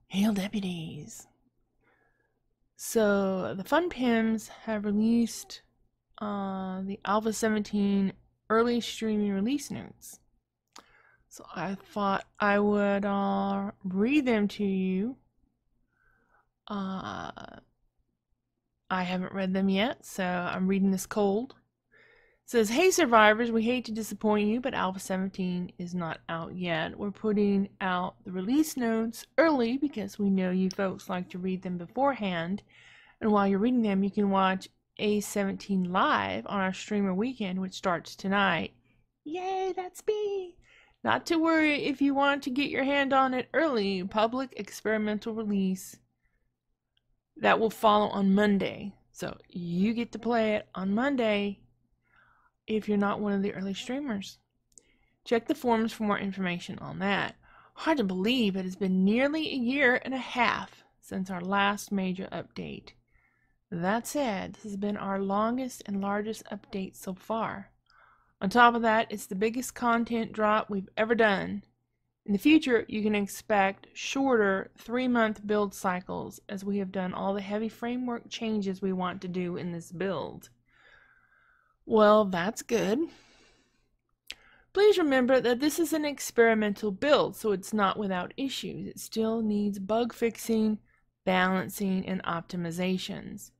Hail deputies. So the Fun Pims have released the Alpha 17 early streaming release notes. So I thought I would read them to you. I haven't read them yet, so I'm reading this cold. It says, "Hey survivors, we hate to disappoint you, but Alpha 17 is not out yet. We're putting out the release notes early because we know you folks like to read them beforehand. And while you're reading them, you can watch A17 live on our streamer weekend, which starts tonight." Yay, that's me! Not to worry if you want to get your hand on it early. Public experimental release that will follow on Monday. So you get to play it on Monday if you're not one of the early streamers. Check the forums for more information on that. Hard to believe it has been nearly a year and a half since our last major update. That said, this has been our longest and largest update so far. On top of that, it's the biggest content drop we've ever done. In the future, you can expect shorter 3-month build cycles as we have done all the heavy framework changes we want to do in this build. Well, that's good. Please remember that this is an experimental build, so it's not without issues. It still needs bug fixing, balancing, and optimizations.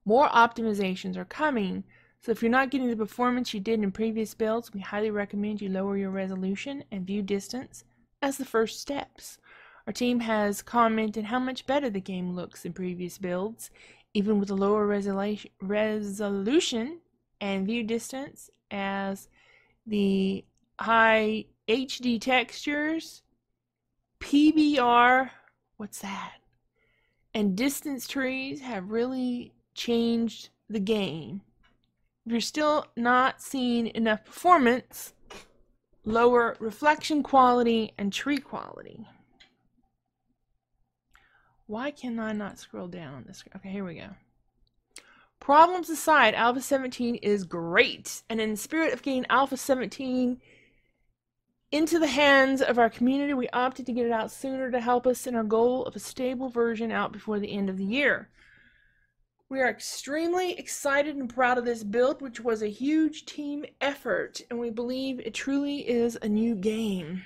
More optimizations are coming, so if you're not getting the performance you did in previous builds, we highly recommend you lower your resolution and view distance as the first steps. Our team has commented how much better the game looks in previous builds, even with a lower resolution and view distance, as the high HD textures, PBR, what's that? And distance trees have really changed the game. If you're still not seeing enough performance, lower reflection quality and tree quality. Why can I not scroll down on this? Okay, here we go. Problems aside, Alpha 17 is great, and in the spirit of getting Alpha 17 into the hands of our community, we opted to get it out sooner to help us in our goal of a stable version out before the end of the year. We are extremely excited and proud of this build, which was a huge team effort, and we believe it truly is a new game.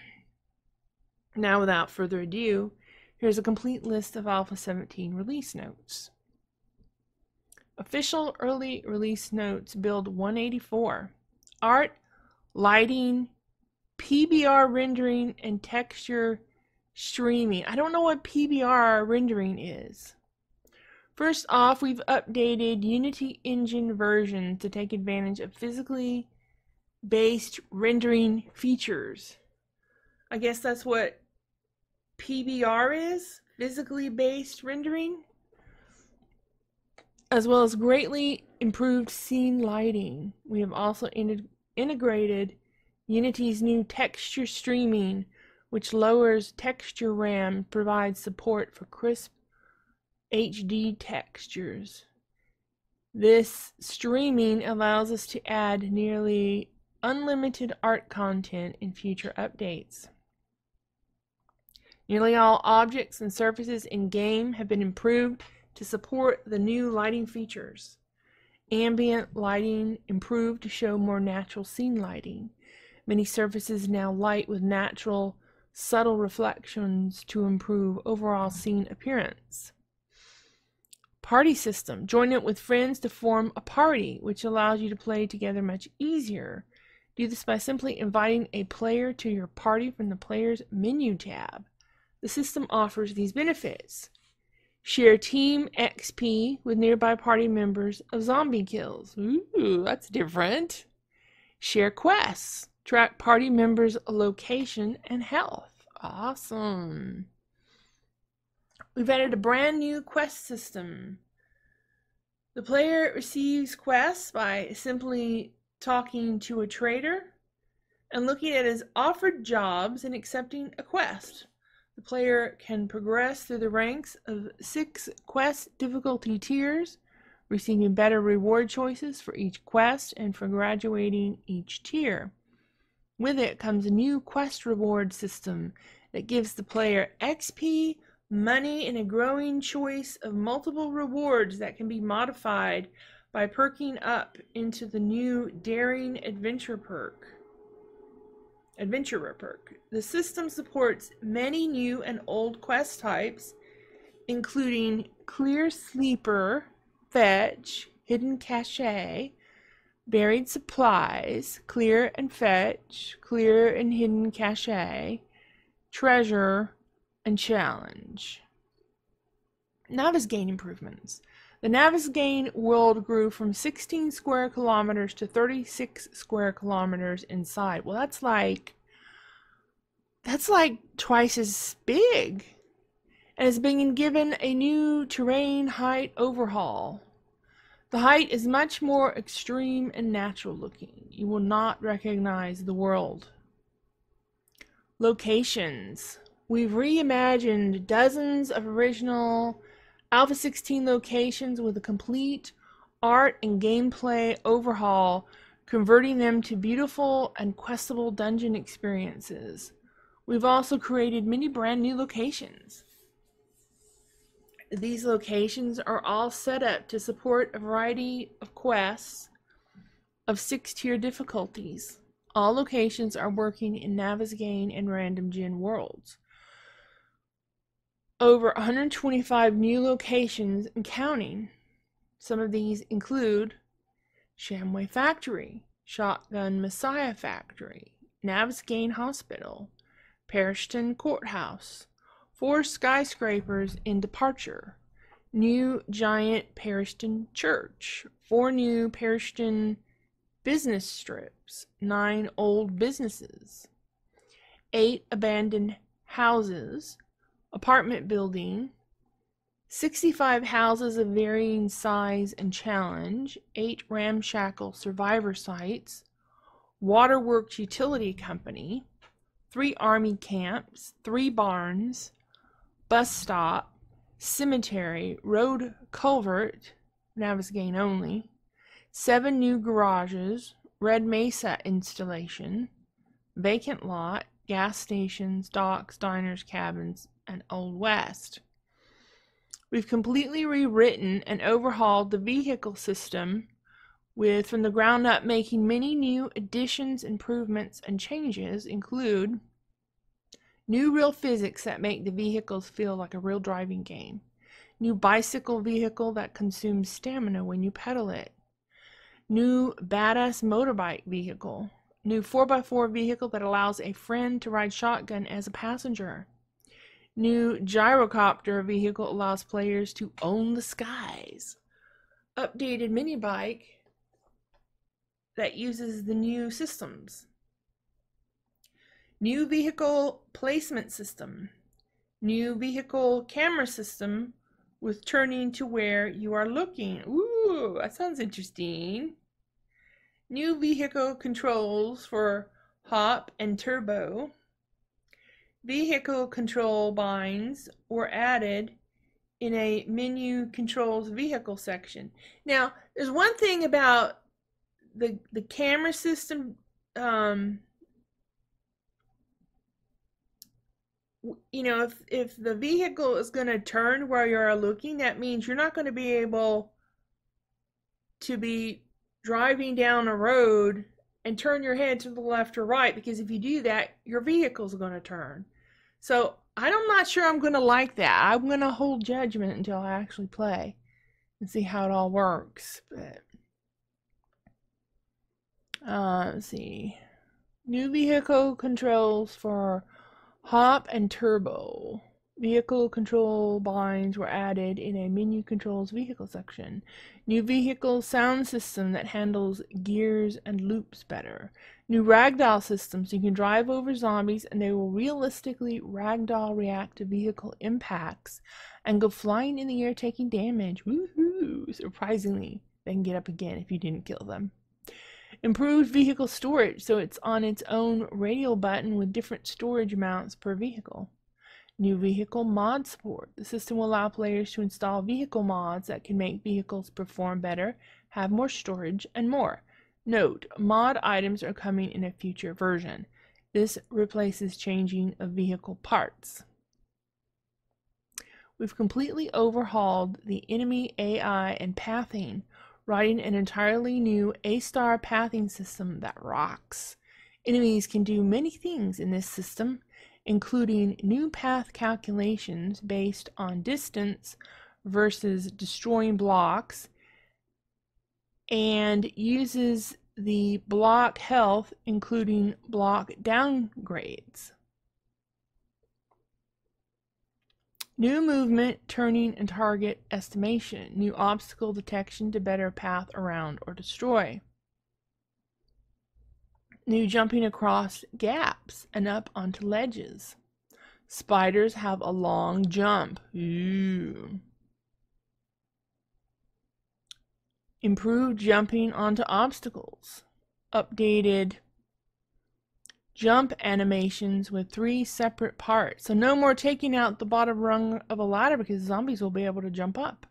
Now, without further ado, here's a complete list of Alpha 17 release notes. Official early release notes build 184. Art, lighting, PBR rendering, and texture streaming. I don't know what PBR rendering is. First off, we've updated Unity Engine version to take advantage of physically based rendering features. I guess that's what PBR is, physically based rendering, as well as greatly improved scene lighting. We have also integrated Unity's new texture streaming, which lowers texture RAM, provides support for crisp HD textures. This streaming allows us to add nearly unlimited art content in future updates. Nearly all objects and surfaces in game have been improved to support the new lighting features. Ambient lighting improved to show more natural scene lighting. Many surfaces now light with natural, subtle reflections to improve overall scene appearance. Party system. Join it with friends to form a party, which allows you to play together much easier. Do this by simply inviting a player to your party from the player's menu tab. The system offers these benefits. Share team XP with nearby party members of zombie kills. Ooh, that's different. Share quests. Track party members' location and health. Awesome. We've added a brand new quest system. The player receives quests by simply talking to a trader and looking at his offered jobs and accepting a quest. The player can progress through the ranks of 6 quest difficulty tiers, receiving better reward choices for each quest and for graduating each tier. With it comes a new quest reward system that gives the player XP, money, and a growing choice of multiple rewards that can be modified by perking up into the new Daring Adventurer perk. The system supports many new and old quest types, including Clear Sleeper, Fetch, Hidden Cache, Buried Supplies, Clear and Fetch, Clear and Hidden Cache, Treasure, and Challenge. Navezgane improvements. The Navezgane world grew from 16 square kilometers to 36 square kilometers inside. Well, that's like twice as big. And is being given a new terrain height overhaul. The height is much more extreme and natural looking. You will not recognize the world. Locations. We've reimagined dozens of original Alpha 16 locations with a complete art and gameplay overhaul, converting them to beautiful and questable dungeon experiences. We've also created many brand new locations. These locations are all set up to support a variety of quests of 6-tier difficulties. All locations are working in Navezgane and Random Gen worlds. Over 125 new locations and counting. Some of these include Shamway Factory, Shotgun Messiah Factory, Navezgane Hospital, Parishton Courthouse, 4 skyscrapers in Departure, new giant Parishton Church, 4 new Parishton business strips, 9 old businesses, 8 abandoned houses, apartment building, 65 houses of varying size and challenge, 8 ramshackle survivor sites, Waterworks Utility Company, 3 army camps, 3 barns, bus stop, cemetery, road culvert, Navezgane only, 7 new garages, Red Mesa installation, vacant lot, gas stations, docks, diners, cabins, and Old West. We've completely rewritten and overhauled the vehicle system from the ground up, making many new additions, improvements, and changes include new real physics that make the vehicles feel like a real driving game, new bicycle vehicle that consumes stamina when you pedal it, new badass motorbike vehicle, new 4x4 vehicle that allows a friend to ride shotgun as a passenger, new gyrocopter vehicle allows players to own the skies, updated mini bike that uses the new systems, new vehicle placement system, new vehicle camera system with turning to where you are looking. Ooh, that sounds interesting. New vehicle controls for hop and turbo. Vehicle control binds were added in a menu controls vehicle section. Now, there's one thing about the camera system. You know, if the vehicle is going to turn where you're looking, that means you're not going to be able to be driving down a road and turn your head to the left or right, because if you do that, your vehicle's going to turn. So I'm not sure I'm going to like that. I'm going to hold judgment until I actually play and see how it all works. But let's see. New vehicle controls for hop and turbo. Vehicle control binds were added in a menu controls vehicle section. New vehicle sound system that handles gears and loops better. New ragdoll system so you can drive over zombies and they will realistically ragdoll react to vehicle impacts and go flying in the air taking damage. Woohoo! Surprisingly, they can get up again if you didn't kill them. Improved vehicle storage so it's on its own radial button with different storage mounts per vehicle. New vehicle mod support. The system will allow players to install vehicle mods that can make vehicles perform better, have more storage, and more. Note, mod items are coming in a future version. This replaces changing of vehicle parts. We've completely overhauled the enemy AI and pathing, writing an entirely new A-star pathing system that rocks. Enemies can do many things in this system, including new path calculations based on distance versus destroying blocks, and uses the block health, including block downgrades. New movement, turning, and target estimation. New obstacle detection to better path around or destroy. New jumping across gaps and up onto ledges. Spiders have a long jump. Ooh. Improved jumping onto obstacles. Updated jump animations with 3 separate parts. So no more taking out the bottom rung of a ladder because zombies will be able to jump up.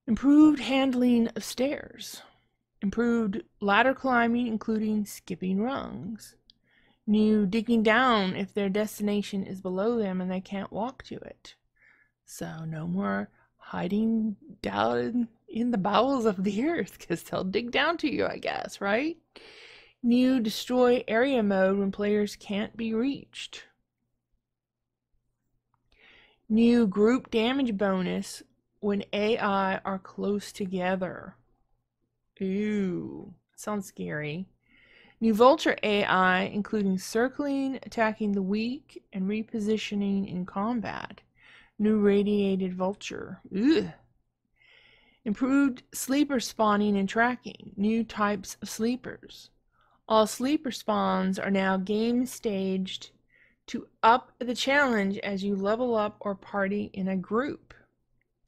Improved handling of stairs. Improved ladder climbing, including skipping rungs. New digging down if their destination is below them and they can't walk to it. So no more hiding down in the bowels of the earth because they'll dig down to you, I guess, right? New destroy area mode when players can't be reached. New group damage bonus when AI are close together. Ooh, sounds scary. New vulture AI, including circling, attacking the weak, and repositioning in combat. New radiated vulture. Ugh. Improved sleeper spawning and tracking. New types of sleepers. All sleeper spawns are now game staged to up the challenge as you level up or party in a group.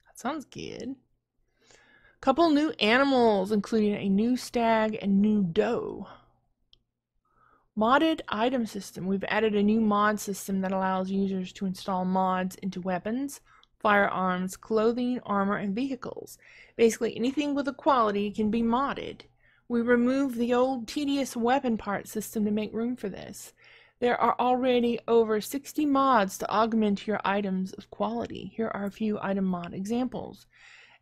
That sounds good. Couple new animals, including a new stag and new doe. Modded item system. We've added a new mod system that allows users to install mods into weapons, firearms, clothing, armor, and vehicles. Basically, anything with a quality can be modded. We removed the old tedious weapon part system to make room for this. There are already over 60 mods to augment your items of quality. Here are a few item mod examples.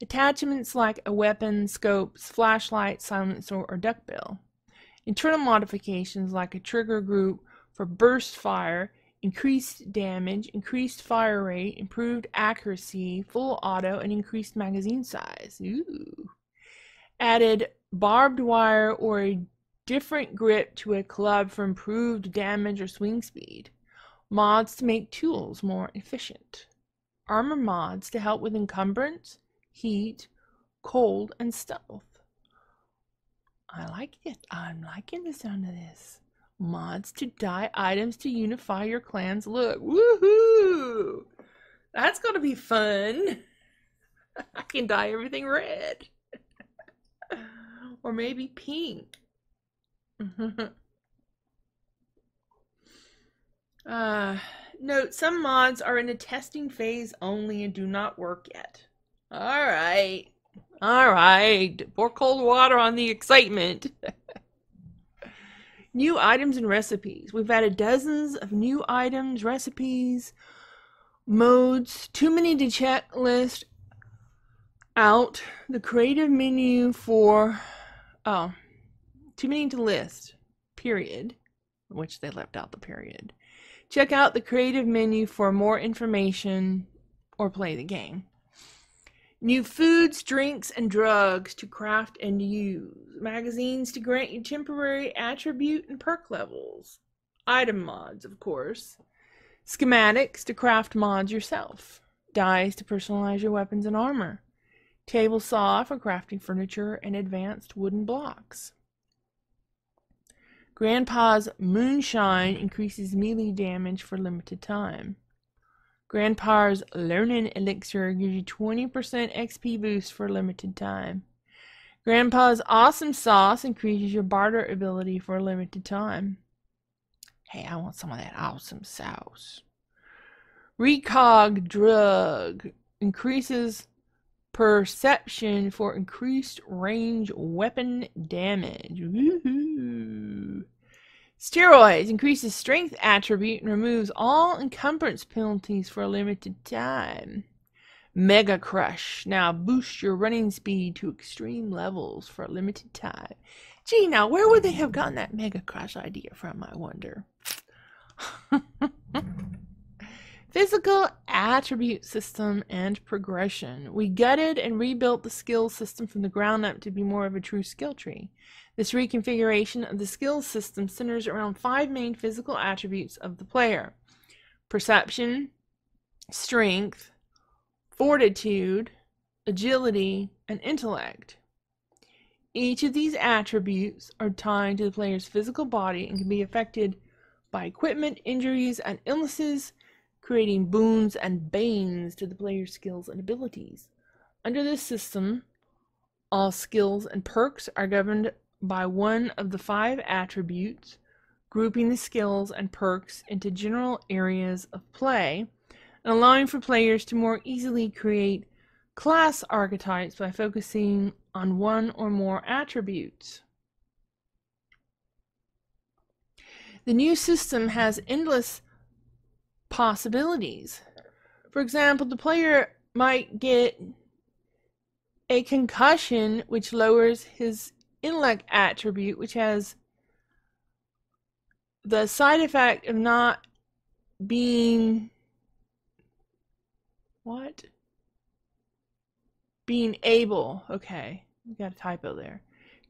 Attachments like a weapon, scopes, flashlight, silencer, or duckbill. Internal modifications like a trigger group for burst fire, increased damage, increased fire rate, improved accuracy, full auto, and increased magazine size. Ooh. Added barbed wire or a different grip to a club for improved damage or swing speed. Mods to make tools more efficient. Armor mods to help with encumbrance, heat, cold, and stealth. I like it. I'm liking the sound of this. Mods to dye items to unify your clan's look. Woohoo! That's gonna be fun. I can dye everything red. Or maybe pink. Note, some mods are in a testing phase only and do not work yet. Alright. Alright. Pour cold water on the excitement. New items and recipes. We've added dozens of new items, recipes, modes. Too many to checklist out. The creative menu for... Oh. Too many to list. Period. Which they left out the period. Check out the creative menu for more information or play the game. New foods, drinks, and drugs to craft and use. Magazines to grant you temporary attribute and perk levels. Item mods, of course. Schematics to craft mods yourself. Dies to personalize your weapons and armor. Table saw for crafting furniture and advanced wooden blocks. Grandpa's Moonshine increases melee damage for limited time. Grandpa's Learning Elixir gives you 20% XP boost for a limited time. Grandpa's Awesome Sauce increases your barter ability for a limited time. Hey, I want some of that awesome sauce. Recog Drug increases Perception for increased range weapon damage. Woohoo! Steroids increases strength attribute and removes all encumbrance penalties for a limited time. Mega Crush. Now boost your running speed to extreme levels for a limited time. Gee, now where would they have gotten that Mega Crush idea from, I wonder? Physical attribute system and progression. We gutted and rebuilt the skills system from the ground up to be more of a true skill tree. This reconfiguration of the skills system centers around 5 main physical attributes of the player: perception, strength, fortitude, agility, and intellect. Each of these attributes are tied to the player's physical body and can be affected by equipment, injuries, and illnesses, creating boons and banes to the player's skills and abilities. Under this system, all skills and perks are governed by one of the 5 attributes, grouping the skills and perks into general areas of play, and allowing for players to more easily create class archetypes by focusing on one or more attributes. The new system has endless possibilities. For example, the player might get a concussion, which lowers his intellect attribute, which has the side effect of not being being able, okay, we got a typo there,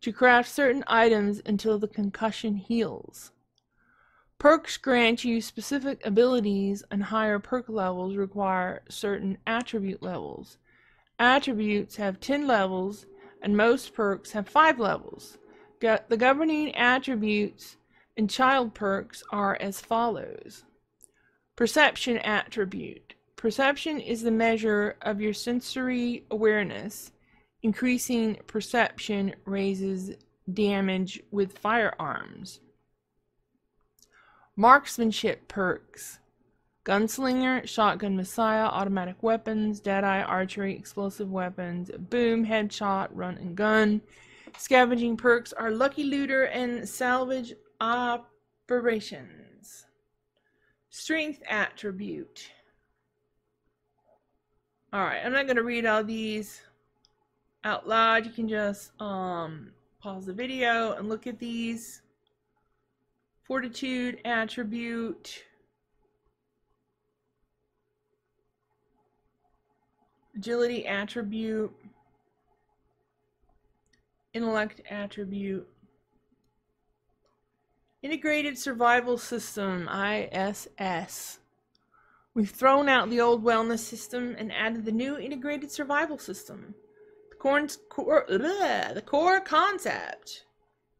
to craft certain items until the concussion heals. Perks grant you specific abilities, and higher perk levels require certain attribute levels. Attributes have 10 levels, and most perks have 5 levels. The governing attributes and child perks are as follows. Perception attribute. Perception is the measure of your sensory awareness. Increasing perception raises damage with firearms. Marksmanship perks. Gunslinger, shotgun messiah, automatic weapons, deadeye, archery, explosive weapons, boom, headshot, run and gun. Scavenging perks are lucky looter and salvage operations. Strength attribute. Alright, I'm not going to read all these out loud. You can just pause the video and look at these. Fortitude attribute. Agility attribute. Intellect attribute. Integrated Survival System, ISS. We've thrown out the old wellness system and added the new Integrated Survival System. The core concept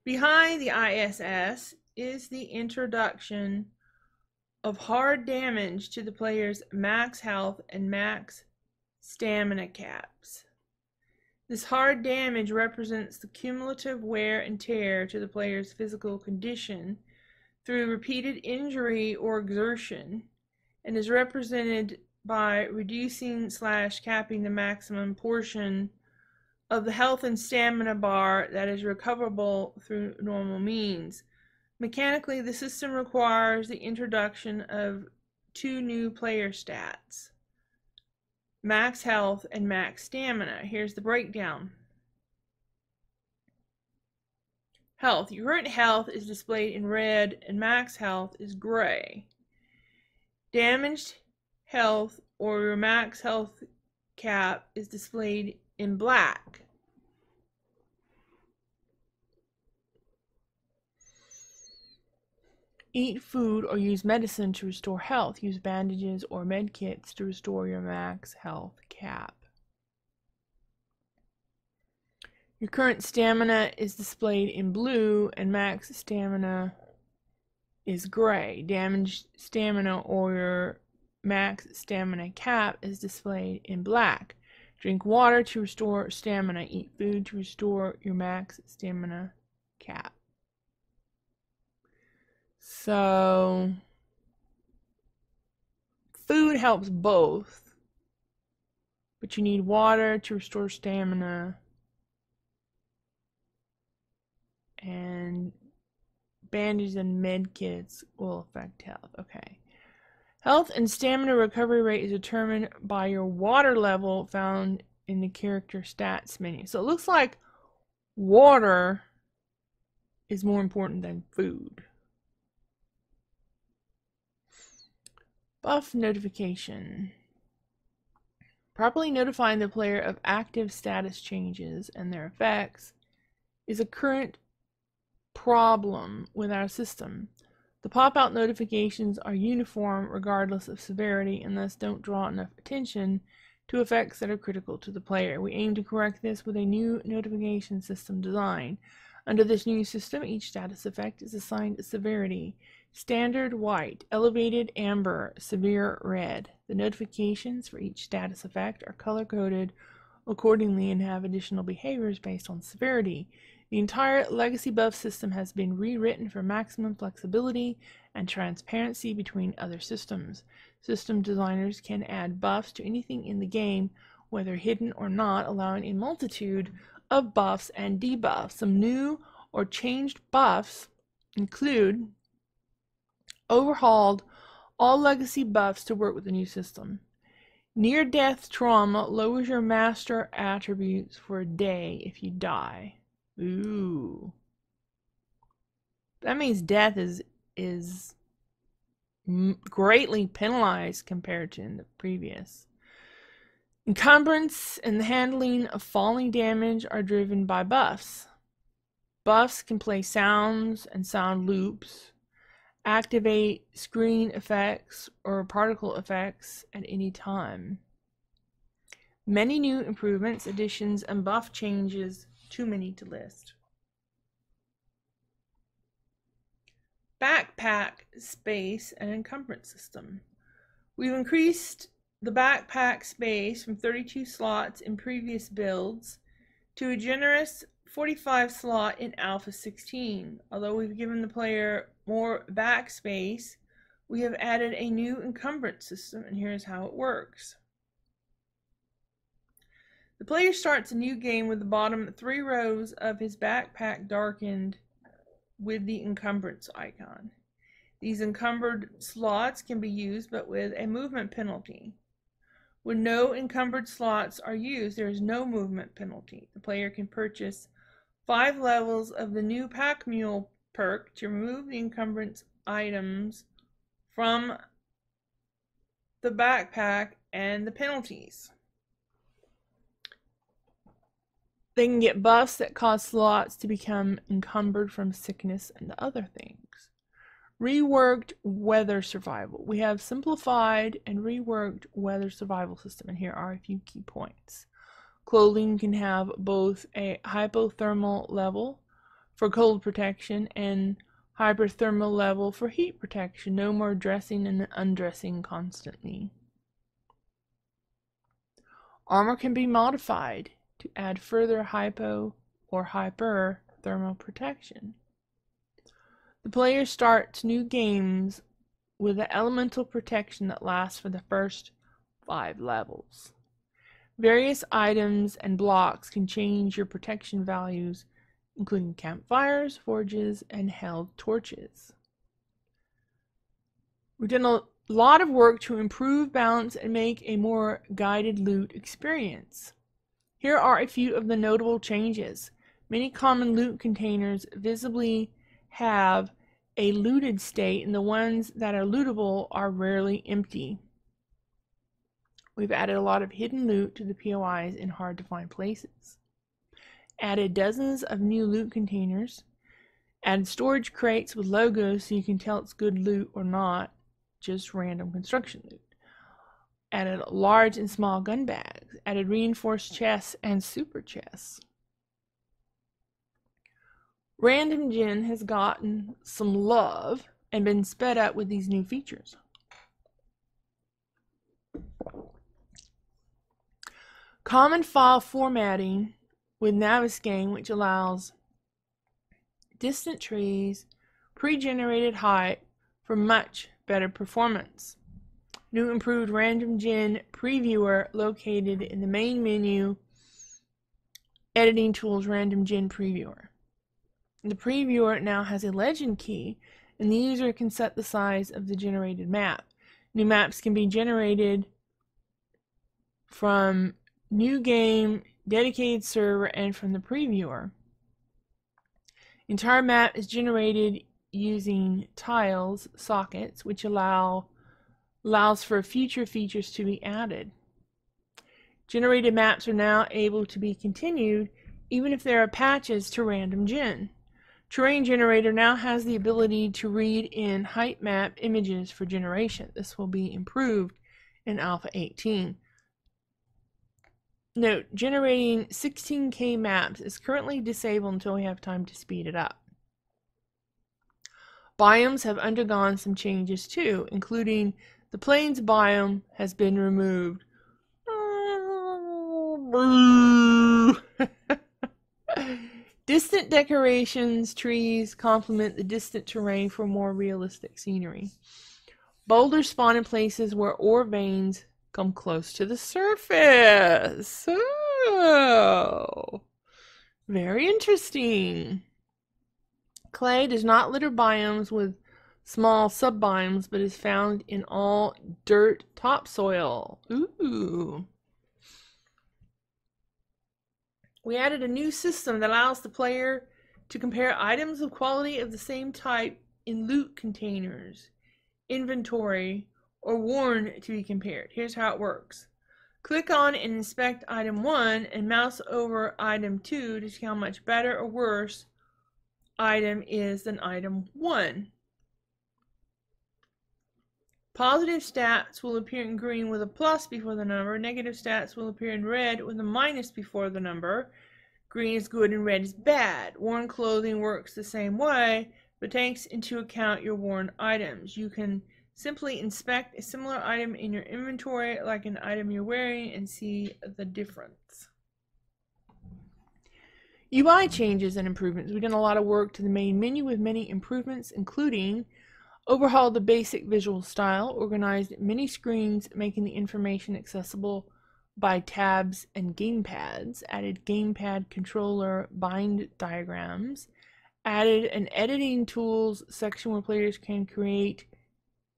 behind the ISS is the introduction of hard damage to the player's max health and max stamina caps. This hard damage represents the cumulative wear and tear to the player's physical condition through repeated injury or exertion, and is represented by reducing/capping the maximum portion of the health and stamina bar that is recoverable through normal means. Mechanically, the system requires the introduction of 2 new player stats: max health and max stamina. Here's the breakdown. Health. Your current health is displayed in red and max health is gray. Damaged health or your max health cap is displayed in black. Eat food or use medicine to restore health. Use bandages or med kits to restore your max health cap. Your current stamina is displayed in blue and max stamina is gray. Damaged stamina or your max stamina cap is displayed in black. Drink water to restore stamina. Eat food to restore your max stamina cap. So, food helps both, but you need water to restore stamina. And bandages and med kits will affect health. Okay. Health and stamina recovery rate is determined by your water level found in the character stats menu. So it looks like water is more important than food. Buff notification. Properly notifying the player of active status changes and their effects is a current problem with our system. The pop-out notifications are uniform regardless of severity and thus don't draw enough attention to effects that are critical to the player. We aim to correct this with a new notification system design. Under this new system, each status effect is assigned a severity. Standard white, elevated amber, severe red. The notifications for each status effect are color-coded accordingly and have additional behaviors based on severity. The entire legacy buff system has been rewritten for maximum flexibility and transparency between other systems. System designers can add buffs to anything in the game, whether hidden or not, allowing a multitude of buffs and debuffs. Some new or changed buffs include overhauled all legacy buffs to work with the new system. Near-death trauma lowers your master attributes for a day if you die. Ooh. That means death is greatly penalized compared to in the previous. Encumbrance and the handling of falling damage are driven by buffs. Buffs can play sounds and sound loops, activate screen effects or particle effects at any time. Many new improvements, additions, and buff changes, too many to list. Backpack space and encumbrance system. We've increased the backpack space from 32 slots in previous builds to a generous 45 slot in Alpha 16. Although we've given the player more backspace, we have added a new encumbrance system, and here's how it works. The player starts a new game with the bottom 3 rows of his backpack darkened with the encumbrance icon. These encumbered slots can be used, but with a movement penalty. When no encumbered slots are used, there is no movement penalty. The player can purchase 5 levels of the new Pack Mule perk to remove the encumbrance items from the backpack and the penalties. They can get buffs that cause slots to become encumbered from sickness and other things. Reworked weather survival. We have simplified and reworked weather survival system, and here are a few key points. Clothing can have both a hypothermal level for cold protection and hyperthermal level for heat protection. No more dressing and undressing constantly. Armor can be modified to add further hypo or hyper thermal protection. The player starts new games with an elemental protection that lasts for the first 5 levels. Various items and blocks can change your protection values, including campfires, forges, and held torches. We've done a lot of work to improve balance and make a more guided loot experience. Here are a few of the notable changes. Many common loot containers visibly have a looted state, and the ones that are lootable are rarely empty. We've added a lot of hidden loot to the POIs in hard-to-find places. Added dozens of new loot containers. Added storage crates with logos so you can tell it's good loot or not, just random construction loot. Added large and small gun bags. Added reinforced chests and super chests. Random Gen has gotten some love and been sped up with these new features. Common file formatting with Navisgain, which allows distant trees, pre-generated height for much better performance. New improved random gen previewer located in the main menu. Editing tools random gen previewer. The previewer now has a legend key, and the user can set the size of the generated map. New maps can be generated from new game, dedicated server, and from the previewer. Entire map is generated using tiles, sockets, which allows for future features to be added. Generated maps are now able to be continued even if there are patches to random gen. Terrain Generator now has the ability to read in height map images for generation. This will be improved in Alpha 18. Note, generating 16K maps is currently disabled until we have time to speed it up. Biomes have undergone some changes too, including the plains biome has been removed. Distant decorations, trees complement the distant terrain for more realistic scenery. Boulders spawn in places where ore veins come close to the surface. Oh, very interesting. Clay does not litter biomes with small subbiomes, but is found in all dirt topsoil. Ooh. We added a new system that allows the player to compare items of quality of the same type in loot containers, inventory, or worn to be compared. Here's how it works. Click on and inspect item 1 and mouse over item 2 to see how much better or worse item is than item 1. Positive stats will appear in green with a plus before the number. Negative stats will appear in red with a minus before the number. Green is good and red is bad. Worn clothing works the same way, but takes into account your worn items. You can simply inspect a similar item in your inventory, like an item you're wearing, and see the difference. UI changes and improvements. We've done a lot of work to the main menu with many improvements, including overhauled the basic visual style, organized many screens, making the information accessible by tabs and gamepads, added gamepad controller bind diagrams, added an editing tools section where players can create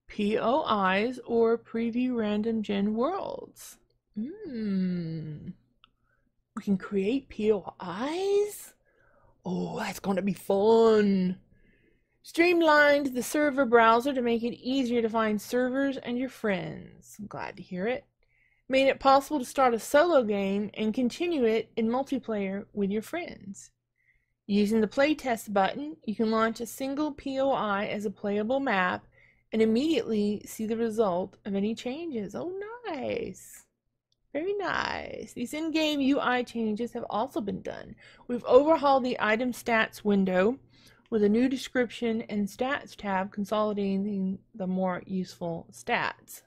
POIs or preview random gen worlds. We can create POIs? Oh, that's going to be fun. Streamlined the server browser to make it easier to find servers and your friends. I'm glad to hear it. Made it possible to start a solo game and continue it in multiplayer with your friends. Using the playtest button, you can launch a single POI as a playable map and immediately see the result of any changes. Oh, nice. Very nice. These in-game UI changes have also been done. We've overhauled the item stats window with a new description and stats tab, consolidating the more useful stats.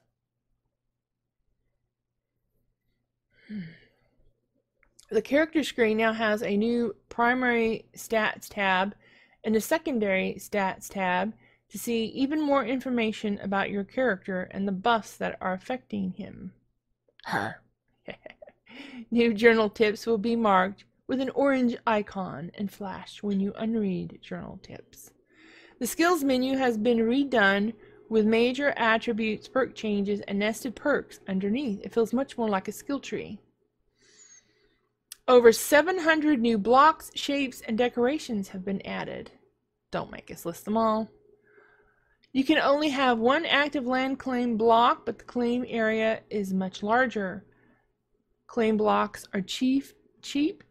The character screen now has a new primary stats tab and a secondary stats tab to see even more information about your character and the buffs that are affecting him. New journal tips will be marked with an orange icon and flash when you unread journal tips. The skills menu has been redone with major attributes, perk changes, and nested perks underneath. It feels much more like a skill tree. Over 700 new blocks, shapes, and decorations have been added. Don't make us list them all. You can only have one active land claim block, but the claim area is much larger. Claim blocks are cheap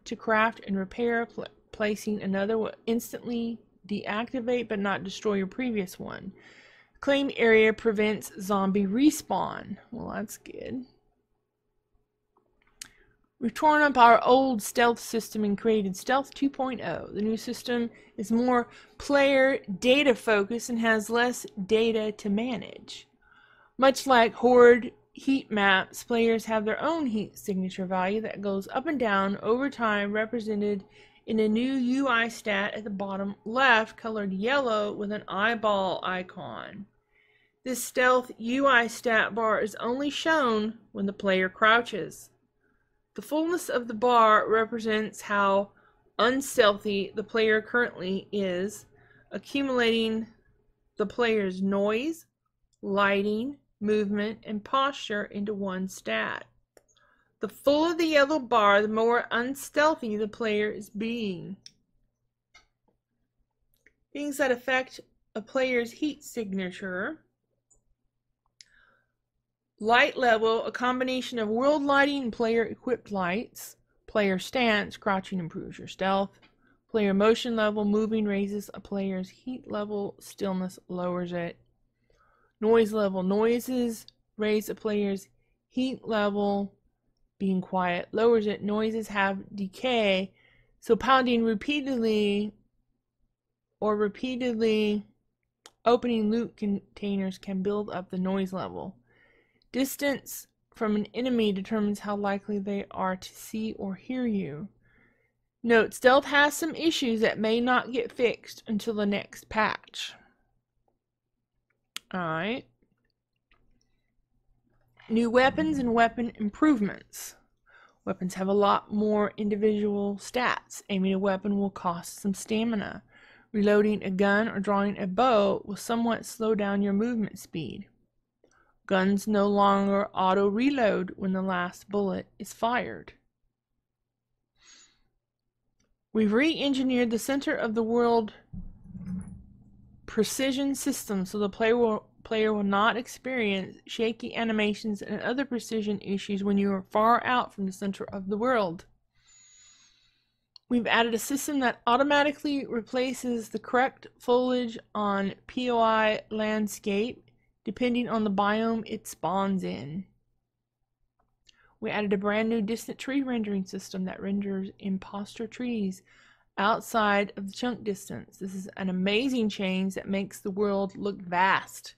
to craft and repair. Placing another will instantly deactivate but not destroy your previous one. Claim area prevents zombie respawn. Well, that's good. We've torn up our old stealth system and created Stealth 2.0. The new system is more player data focused and has less data to manage. Much like Horde heat maps, players have their own heat signature value that goes up and down over time, represented in a new UI stat at the bottom left, colored yellow with an eyeball icon. This stealth UI stat bar is only shown when the player crouches. The fullness of the bar represents how unstealthy the player currently is, accumulating the player's noise, lighting, movement, and posture into one stat. The fuller the yellow bar, the more unstealthy the player is being. Things that affect a player's heat signature. Light level, a combination of world lighting and player equipped lights. Player stance, crouching improves your stealth. Player motion level, moving raises a player's heat level, stillness lowers it. Noise level, noises raise a player's heat level, being quiet lowers it. Noises have decay, so pounding repeatedly or repeatedly opening loot containers can build up the noise level. Distance from an enemy determines how likely they are to see or hear you. Note, stealth has some issues that may not get fixed until the next patch. Alright. New weapons and weapon improvements. Weapons have a lot more individual stats. Aiming a weapon will cost some stamina. Reloading a gun or drawing a bow will somewhat slow down your movement speed. Guns no longer auto-reload when the last bullet is fired. We've re-engineered the center of the world precision system so the player will not experience shaky animations and other precision issues when you are far out from the center of the world. We've added a system that automatically replaces the correct foliage on POI landscape depending on the biome it spawns in. We added a brand new distant tree rendering system that renders imposter trees outside of the chunk distance. This is an amazing change that makes the world look vast.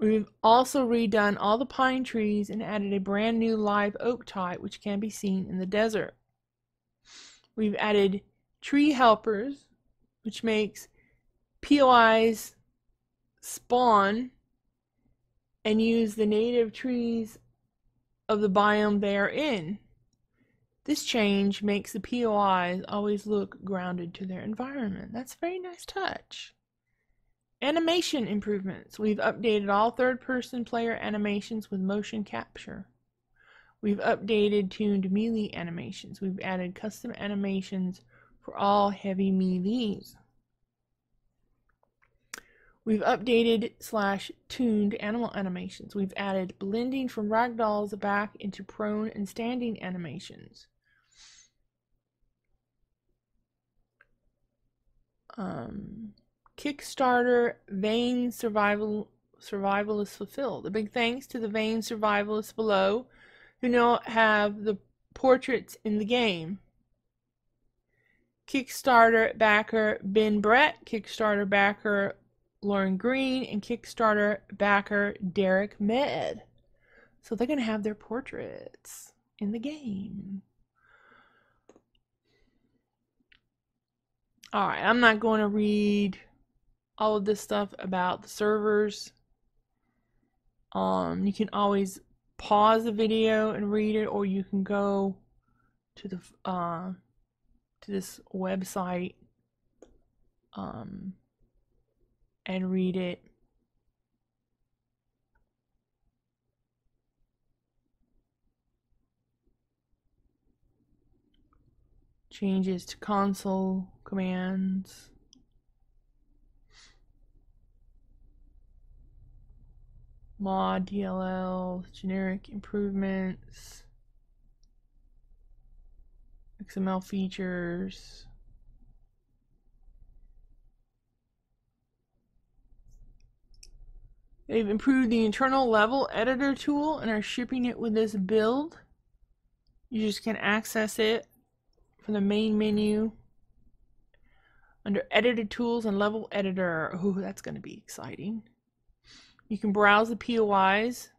We've also redone all the pine trees and added a brand new live oak type which can be seen in the desert. We've added tree helpers, which makes POIs spawn and use the native trees of the biome they are in. This change makes the POIs always look grounded to their environment. That's a very nice touch. Animation improvements. We've updated all third-person player animations with motion capture. We've updated tuned melee animations. We've added custom animations for all heavy melees. We've updated / tuned animal animations. We've added blending from ragdolls back into prone and standing animations. Kickstarter Vein Survival is fulfilled. A big thanks to the Vein Survivalists below who now have the portraits in the game. Kickstarter backer Ben Brett, Kickstarter backer Lauren Green, and Kickstarter backer Derek Med. So they're going to have their portraits in the game. Alright, I'm not going to read all of this stuff about the servers. You can always pause the video and read it, or you can go to the to this website and read it. Changes to console commands. Mod, DLL, generic improvements, XML features. They've improved the internal level editor tool and are shipping it with this build. You just can access it from the main menu under editor tools and level editor. Oh, that's going to be exciting. You can browse the POIs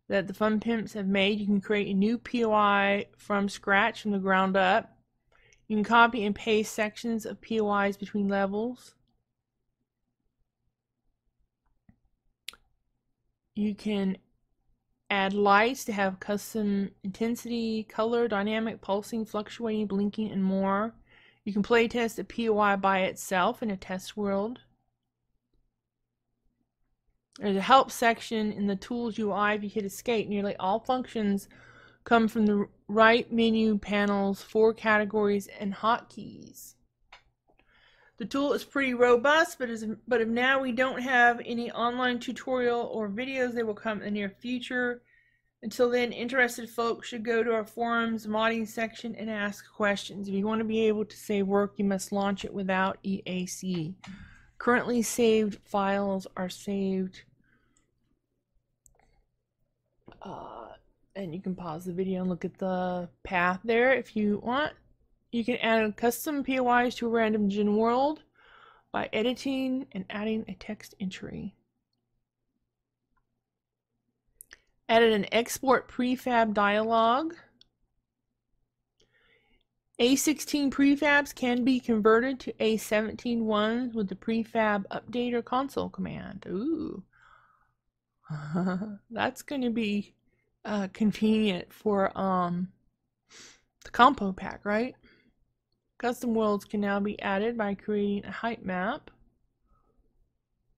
that the Fun Pimps have made. You can create a new POI from scratch, from the ground up. You can copy and paste sections of POIs between levels. You can add lights to have custom intensity, color, dynamic, pulsing, fluctuating, blinking, and more. You can play test a POI by itself in a test world. There's a help section in the tools UI. If you hit escape, nearly all functions come from the right menu panels, 4 categories, and hotkeys. The tool is pretty robust, but if now we don't have any online tutorial or videos, they will come in the near future. Until then, interested folks should go to our forums modding section and ask questions. If you want to be able to save work, you must launch it without EAC. Currently saved files are saved. And you can pause the video and look at the path there if you want. You can add custom POIs to a random gen world by editing and adding a text entry. Added an export prefab dialog. A16 prefabs can be converted to A17 ones with the prefab update or console command. Ooh. That's going to be convenient for the compo pack, right? Custom worlds can now be added by creating a height map.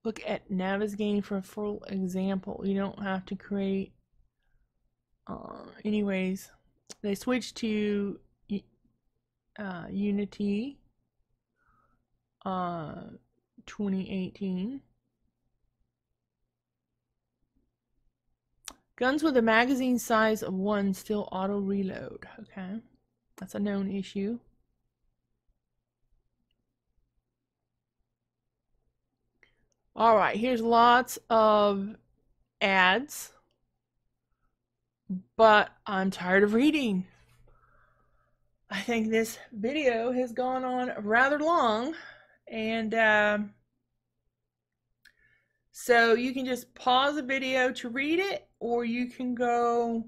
Look at Navigating for a full example. You don't have to create. Anyways, they switched to Unity 2018. Guns with a magazine size of 1 still auto reload. Okay, that's a known issue. All right, here's lots of ads, but I'm tired of reading. I think this video has gone on rather long, and so you can just pause the video to read it, or you can go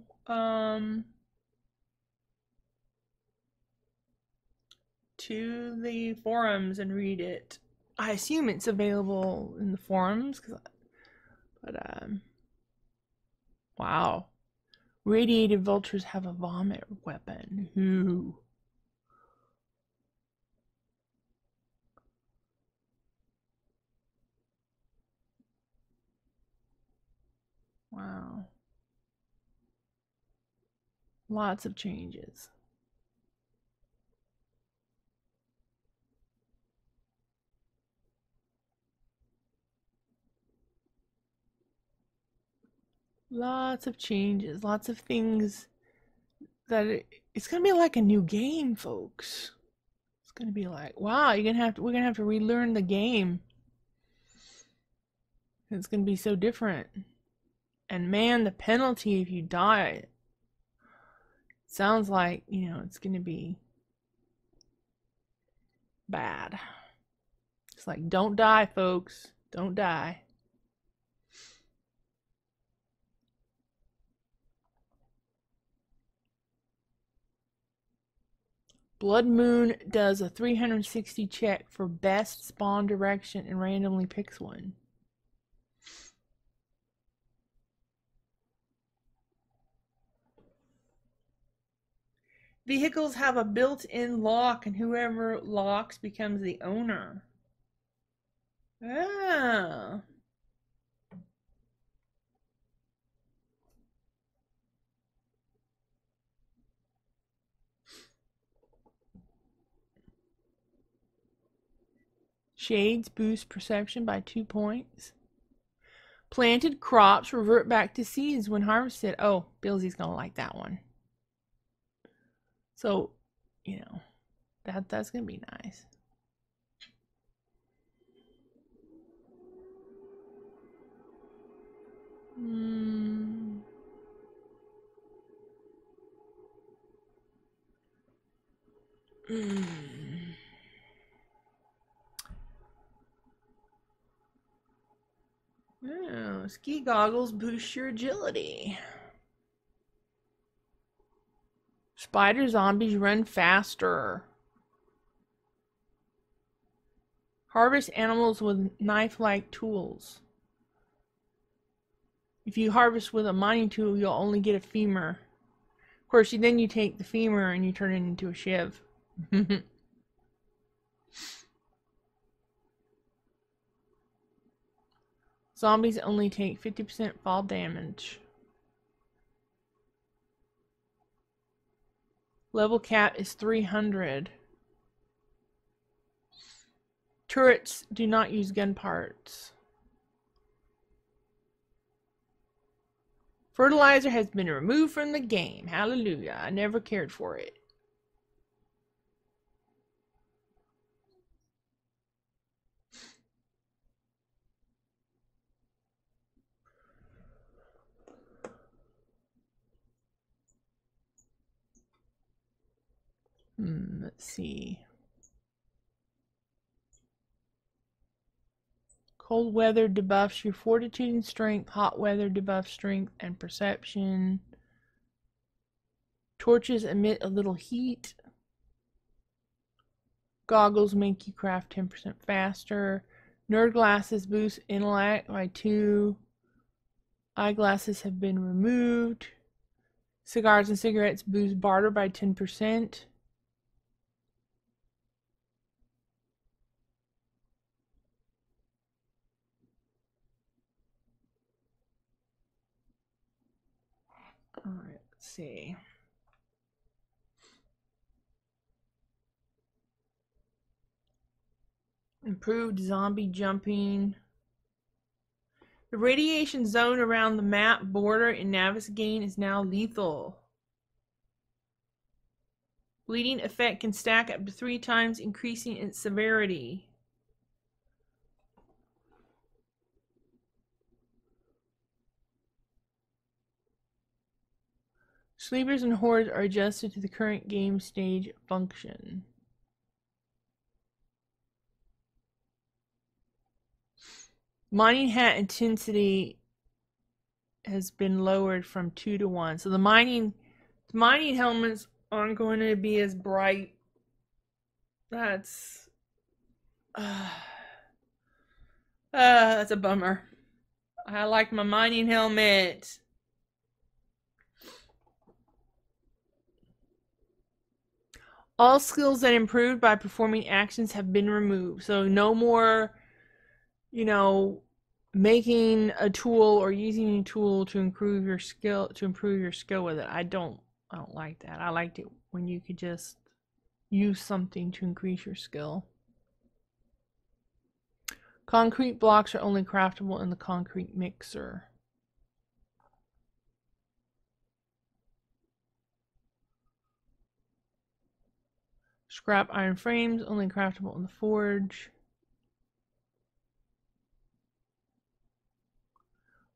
to the forums and read it. I assume it's available in the forums, but wow. Radiated vultures have a vomit weapon. Ooh. Wow. Lots of changes. Lots of changes. Lots of things that it's gonna be like a new game, folks. It's gonna be like, wow, we're gonna have to relearn the game. It's gonna be so different. And man, the penalty if you die, sounds like, you know, it's gonna be bad. It's like, don't die, folks. Don't die. Blood Moon does a 360 check for best spawn direction and randomly picks one. Vehicles have a built-in lock, and whoever locks becomes the owner. Oh. Shades boost perception by 2 points. Planted crops revert back to seeds when harvested. Oh, Billsy's gonna like that one. So, you know, that's gonna be nice. Oh, ski goggles boost your agility. Spider zombies run faster. Harvest animals with knife-like tools. if you harvest with a mining tool, you'll only get a femur. Of course, then you take the femur and you turn it into a shiv. Zombies only take 50% fall damage. Level cap is 300. Turrets do not use gun parts. Fertilizer has been removed from the game. Hallelujah. I never cared for it. Let's see. Cold weather debuffs your fortitude and strength. Hot weather debuffs strength and perception. Torches emit a little heat. Goggles make you craft 10% faster. Nerd glasses boost intellect by 2. Eyeglasses have been removed. Cigars and cigarettes boost barter by 10%. Alright, let's see. Improved zombie jumping. The radiation zone around the map border in Navisgain is now lethal. Bleeding effect can stack up to 3 times, increasing its severity. Sleepers and hordes are adjusted to the current game stage function. Mining hat intensity has been lowered from 2 to 1. So the mining helmets aren't going to be as bright. That's a bummer. I like my mining helmet. All skills that improved by performing actions have been removed. So no more, making a tool or using a tool to improve your skill with it. I don't like that. I liked it when you could just use something to increase your skill. Concrete blocks are only craftable in the concrete mixer. Scrap iron frames only craftable in the forge.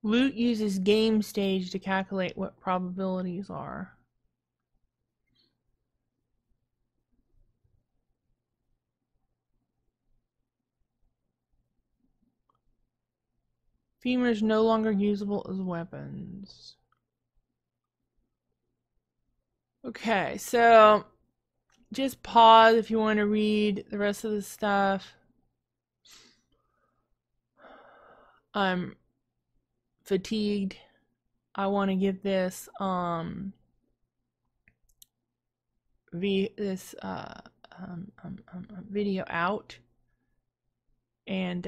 Loot uses game stage to calculate what probabilities are. Femurs no longer usable as weapons. Okay, so just pause if you want to read the rest of the stuff. I'm fatigued. I want to get this video out and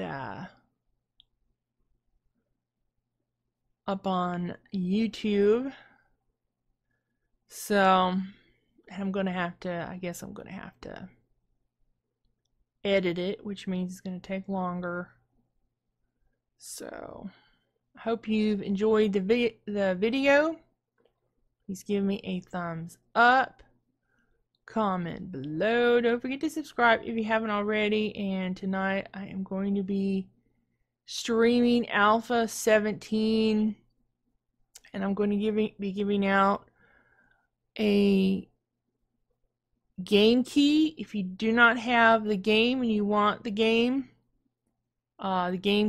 up on YouTube. So I'm gonna have to, I guess I'm gonna have to edit it, which means it's gonna take longer. So I hope you've enjoyed the video. Please give me a thumbs up, comment below, don't forget to subscribe if you haven't already. And tonight I am going to be streaming Alpha 17, and I'm going to be giving out a game key. If you do not have the game and you want the game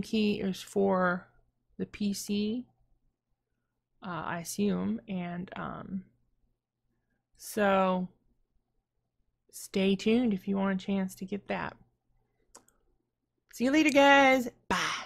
key is for the PC, I assume, and so stay tuned if you want a chance to get that. See you later, guys. Bye.